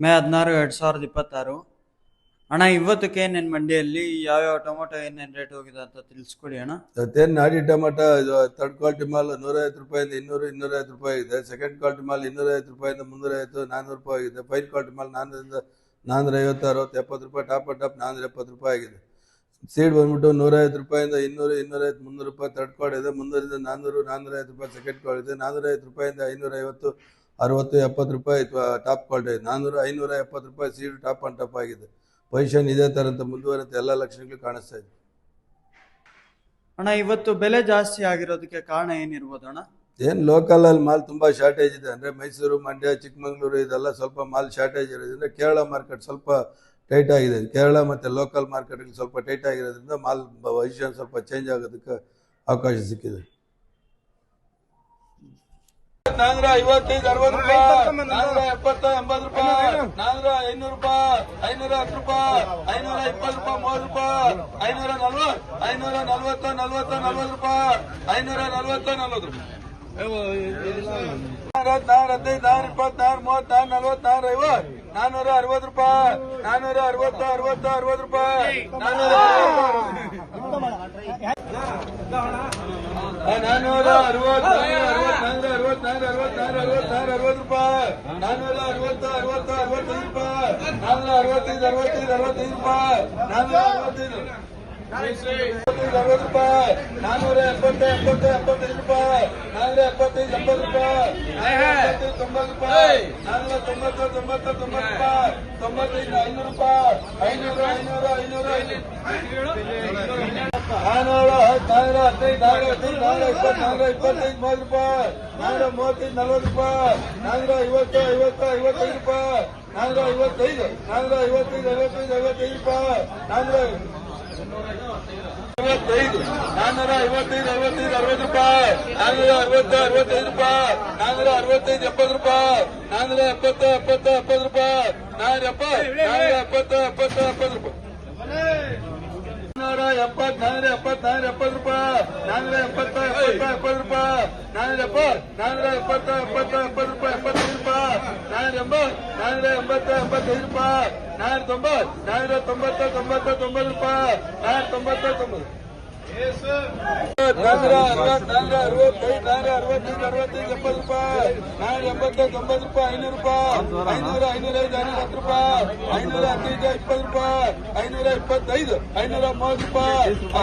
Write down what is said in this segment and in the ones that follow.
ಮೇ 16, 2026 ಅಣ್ಣ. ಇವತ್ತಕ್ಕೆ ನಿನ್ನ ಮಂಡಿಯಲ್ಲಿ ಯಾವ್ಯಾವ ಟೊಮೊಟೊ ಏನೇನು ರೇಟ್ ಹೋಗಿದೆ ಅಂತ ತಿಳಿಸ್ಕೊಡಿ ಅಣ್ಣ. ಇವತ್ತೇನು ನಾಡಿ ಟೊಮೊಟೊ ಥರ್ಡ್ ಕ್ವಾಲಿಟಿ ಮಾಲ್ 150 ರೂಪಾಯಿಂದ 200, 250 ರೂಪಾಯಿ ಆಗಿದೆ. ಸೆಕೆಂಡ್ ಕ್ವಾಲಿಟಿ ಮಾಲ್ 250 ರೂಪಾಯಿಂದ 350, 400 ರೂಪಾಯಿ ಆಗಿದೆ. ಫೈನ್ ಕ್ವಾಲಿಟಿ ಮಾಲ್ 400ರಿಂದ 450, 60, 70 ರೂಪಾಯಿ, ಟಾಪ್ 470 ರೂಪಾಯಿ ಆಗಿದೆ. ಸೀಡ್ ಬಂದ್ಬಿಟ್ಟು 150 ರೂಪಾಯಿಂದ 200, 250, 300 ರೂಪಾಯಿ ಥರ್ಡ್ ಕ್ವಾಲಿಟಿ ಇದೆ. 300ರಿಂದ 400, 450 ರೂಪಾಯಿ ಸೆಕೆಂಡ್ ಕ್ವಾಲಿಟಿ ಇದೆ. 450 ರೂಪಾಯಿಂದ 550, 60, 70 ರೂಪಾಯಿ ಟಾಪ್ ಕ್ವಾಲಿಟಿ ಇದೆ. 400, 570 ರೂಪಾಯಿ ಸೀಡ್ ಟಾಪ್ ಆನ್ ಟಾಪ್ ಆಗಿದೆ. ಪೊಸಿಷನ್ ಇದೇ ಥರ ಅಂತ ಮುಂದುವರೆಯುತ್ತೆ, ಎಲ್ಲ ಲಕ್ಷಣಗಳು ಕಾಣಿಸ್ತಾ ಇದೆ ಅಣ್ಣ. ಇವತ್ತು ಬೆಲೆ ಜಾಸ್ತಿ ಆಗಿರೋದಕ್ಕೆ ಕಾರಣ ಏನಿರ್ಬೋದು ಅಣ್ಣ? ಏನು ಲೋಕಲ್ ಅಲ್ಲಿ ಮಾಲ್ ತುಂಬ ಶಾರ್ಟೇಜ್ ಇದೆ. ಅಂದರೆ ಮೈಸೂರು, ಮಂಡ್ಯ, ಚಿಕ್ಕಮಂಗ್ಳೂರು ಇದೆಲ್ಲ ಸ್ವಲ್ಪ ಮಾಲ್ ಶಾರ್ಟೇಜ್ ಇರೋದ್ರಿಂದ ಕೇರಳ ಮಾರ್ಕೆಟ್ ಸ್ವಲ್ಪ ಟೈಟ್ ಆಗಿದೆ. ಕೇರಳ ಮತ್ತು ಲೋಕಲ್ ಮಾರ್ಕೆಟ್ಗೆ ಸ್ವಲ್ಪ ಟೈಟ್ ಆಗಿರೋದ್ರಿಂದ ಮಾಲ್ ಪೊಸಿಷನ್ ಸ್ವಲ್ಪ ಚೇಂಜ್ ಆಗೋದಕ್ಕೆ ಅವಕಾಶ ಸಿಕ್ಕಿದೆ. 450, 60 ರೂಪಾಯಿ, 470, 80 ರೂಪಾಯಿ, 400, 500 ರೂಪಾಯಿ, 510 ರೂಪಾಯಿ, 520 ರೂಪಾಯಿ, 30 ರೂಪಾಯಿ, 540, 540, 40, 40 ರೂಪಾಯಿ, 540, 40 ರೂಪಾಯಿ.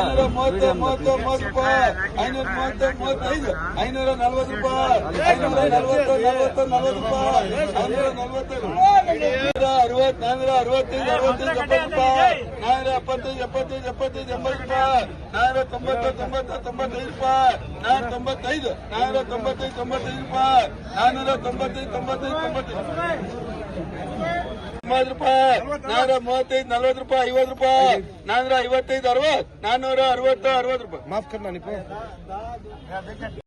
415, 420, 430, 440, 450, 460 ರೂಪಾಯಿ, 460, 60, 60 ರೂಪಾಯಿ, 460, 460 ರೂಪಾಯಿ.